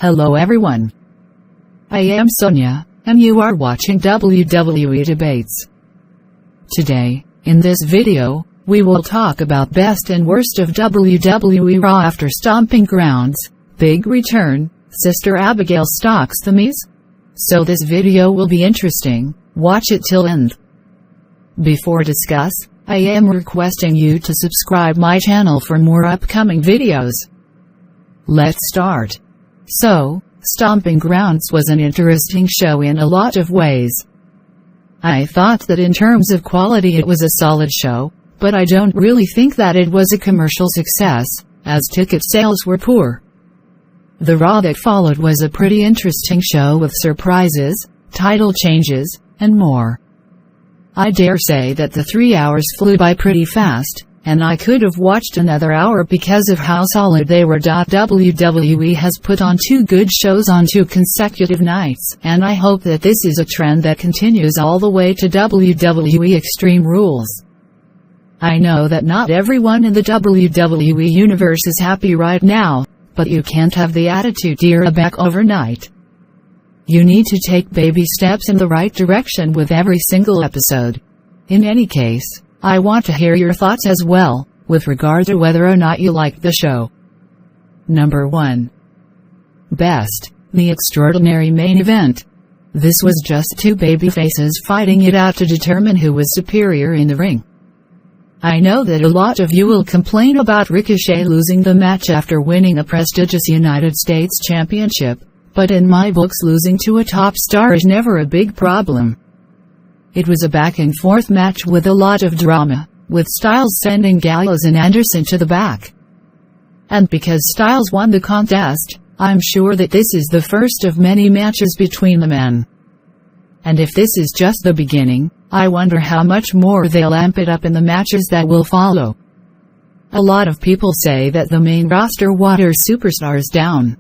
Hello everyone. I am Sonia, and you are watching WWE Debates. Today, in this video, we will talk about best and worst of WWE Raw after Stomping Grounds, Big Return, Sister Abigail stalks the Miz. So this video will be interesting, watch it till end. Before discuss, I am requesting you to subscribe my channel for more upcoming videos. Let's start. So, Stomping Grounds was an interesting show in a lot of ways. I thought that in terms of quality it was a solid show, but I don't really think that it was a commercial success, as ticket sales were poor. The Raw that followed was a pretty interesting show with surprises, title changes, and more. I dare say that the 3 hours flew by pretty fast, and I could have watched another hour because of how solid they were. WWE has put on 2 good shows on 2 consecutive nights, and I hope that this is a trend that continues all the way to WWE Extreme Rules. I know that not everyone in the WWE universe is happy right now, but you can't have the attitude era back overnight. You need to take baby steps in the right direction with every single episode. In any case, I want to hear your thoughts as well, with regard to whether or not you liked the show. Number 1. Best, the extraordinary main event. This was just 2 babyfaces fighting it out to determine who was superior in the ring. I know that a lot of you will complain about Ricochet losing the match after winning a prestigious United States Championship, but in my books losing to a top star is never a big problem. It was a back-and-forth match with a lot of drama, with Styles sending Gallows and Anderson to the back. And because Styles won the contest, I'm sure that this is the first of many matches between the men. And if this is just the beginning, I wonder how much more they'll amp it up in the matches that will follow. A lot of people say that the main roster waters superstars down.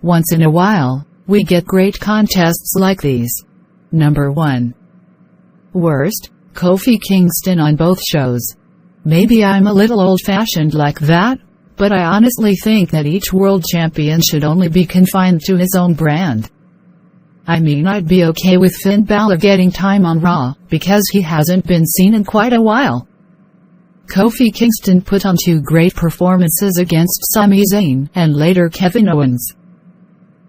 Once in a while, we get great contests like these. Number 1. Worst, Kofi Kingston on both shows. Maybe I'm a little old-fashioned like that, but I honestly think that each world champion should only be confined to his own brand. I mean, I'd be okay with Finn Balor getting time on Raw, because he hasn't been seen in quite a while. Kofi Kingston put on 2 great performances against Sami Zayn and later Kevin Owens.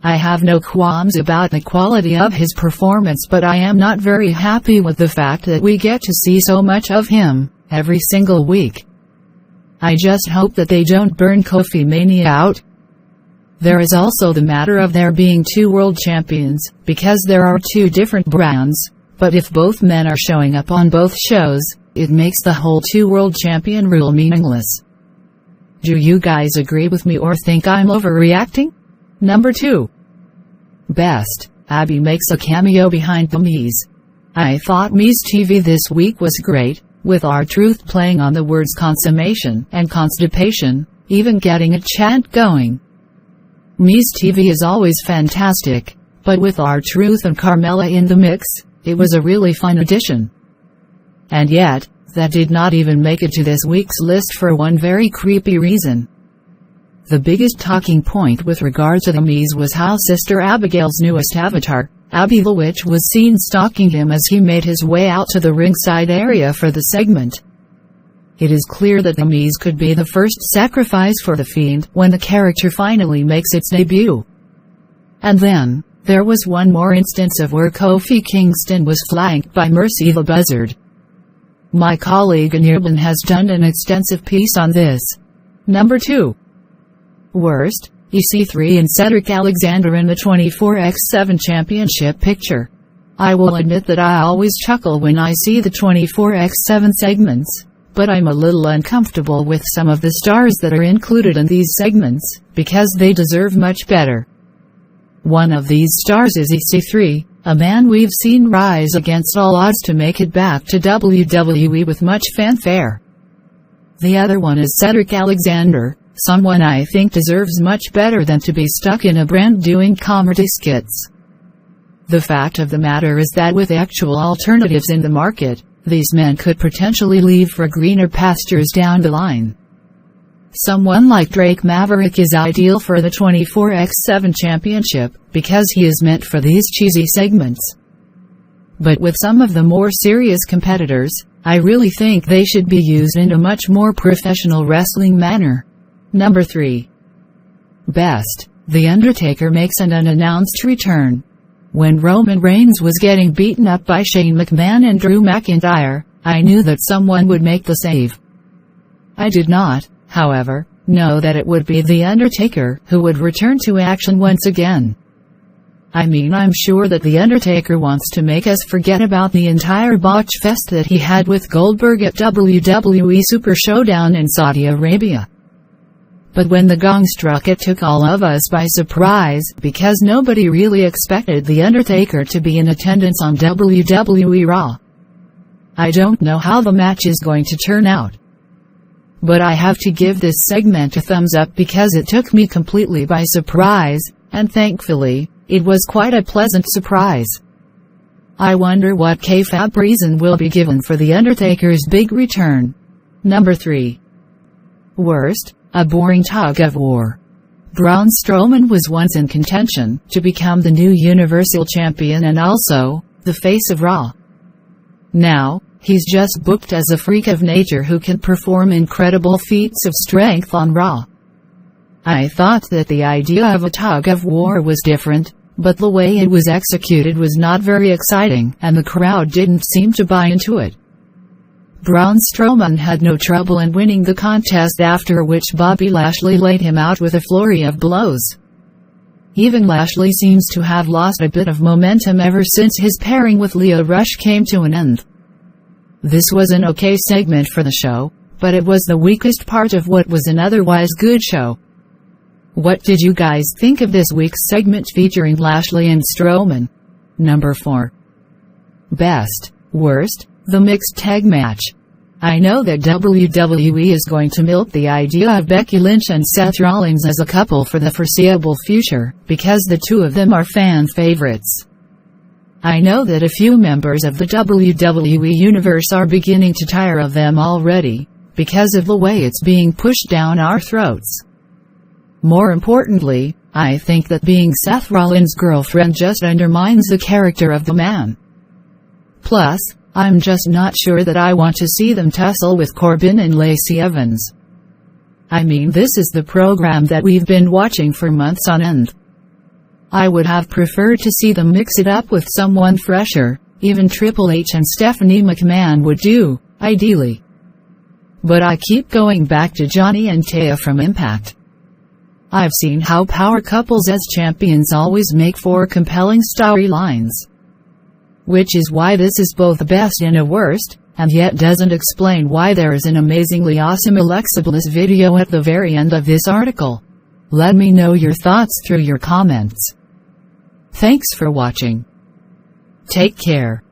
I have no qualms about the quality of his performance, but I am not very happy with the fact that we get to see so much of him every single week. I just hope that they don't burn Kofi Mania out. There is also the matter of there being 2 world champions, because there are 2 different brands, but if both men are showing up on both shows, it makes the whole 2 world champion rule meaningless. Do you guys agree with me or think I'm overreacting? Number 2. Best, Abby makes a cameo behind the Miz. I thought Miz TV this week was great, with R-Truth playing on the words consummation and constipation, even getting a chant going. Miz TV is always fantastic, but with R-Truth and Carmella in the mix, it was a really fun addition. And yet, that did not even make it to this week's list for one very creepy reason. The biggest talking point with regard to the Miz was how Sister Abigail's newest avatar, Abby the Witch, was seen stalking him as he made his way out to the ringside area for the segment. It is clear that the Miz could be the first sacrifice for the Fiend when the character finally makes its debut. And then, there was one more instance of where Kofi Kingston was flanked by Mercy the Buzzard. My colleague Anirban has done an extensive piece on this. Number 2. Worst, EC3 and Cedric Alexander in the 24x7 championship picture. I will admit that I always chuckle when I see the 24x7 segments, but I'm a little uncomfortable with some of the stars that are included in these segments, because they deserve much better. One of these stars is EC3, a man we've seen rise against all odds to make it back to WWE with much fanfare. The other one is Cedric Alexander, someone I think deserves much better than to be stuck in a brand doing comedy skits. The fact of the matter is that with actual alternatives in the market, these men could potentially leave for greener pastures down the line. Someone like Drake Maverick is ideal for the 24x7 championship, because he is meant for these cheesy segments. But with some of the more serious competitors, I really think they should be used in a much more professional wrestling manner. Number 3. Best. The Undertaker makes an unannounced return. When Roman Reigns was getting beaten up by Shane McMahon and Drew McIntyre, I knew that someone would make the save. I did not, however, know that it would be The Undertaker who would return to action once again. I mean, I'm sure that The Undertaker wants to make us forget about the entire botch fest that he had with Goldberg at WWE Super Showdown in Saudi Arabia. But when the gong struck, it took all of us by surprise, because nobody really expected The Undertaker to be in attendance on WWE Raw. I don't know how the match is going to turn out, but I have to give this segment a thumbs up because it took me completely by surprise, and thankfully, it was quite a pleasant surprise. I wonder what kayfabe reason will be given for The Undertaker's big return. Number 3. Worst. A boring tug of war. Braun Strowman was once in contention to become the new Universal Champion and also the face of Raw. Now, he's just booked as a freak of nature who can perform incredible feats of strength on Raw. I thought that the idea of a tug of war was different, but the way it was executed was not very exciting, and the crowd didn't seem to buy into it. Braun Strowman had no trouble in winning the contest, after which Bobby Lashley laid him out with a flurry of blows. Even Lashley seems to have lost a bit of momentum ever since his pairing with Lio Rush came to an end. This was an okay segment for the show, but it was the weakest part of what was an otherwise good show. What did you guys think of this week's segment featuring Lashley and Strowman? Number 4. Best. Worst. The mixed tag match. I know that WWE is going to milk the idea of Becky Lynch and Seth Rollins as a couple for the foreseeable future, because the two of them are fan favorites. I know that a few members of the WWE universe are beginning to tire of them already, because of the way it's being pushed down our throats. More importantly, I think that being Seth Rollins' girlfriend just undermines the character of the man. Plus, I'm just not sure that I want to see them tussle with Corbin and Lacey Evans. I mean, this is the program that we've been watching for months on end. I would have preferred to see them mix it up with someone fresher. Even Triple H and Stephanie McMahon would do, ideally. But I keep going back to Johnny and Taya from Impact. I've seen how power couples as champions always make for compelling storylines. Which is why this is both a best and a worst, and yet doesn't explain why there is an amazingly awesome Alexa Bliss video at the very end of this article. Let me know your thoughts through your comments. Thanks for watching. Take care.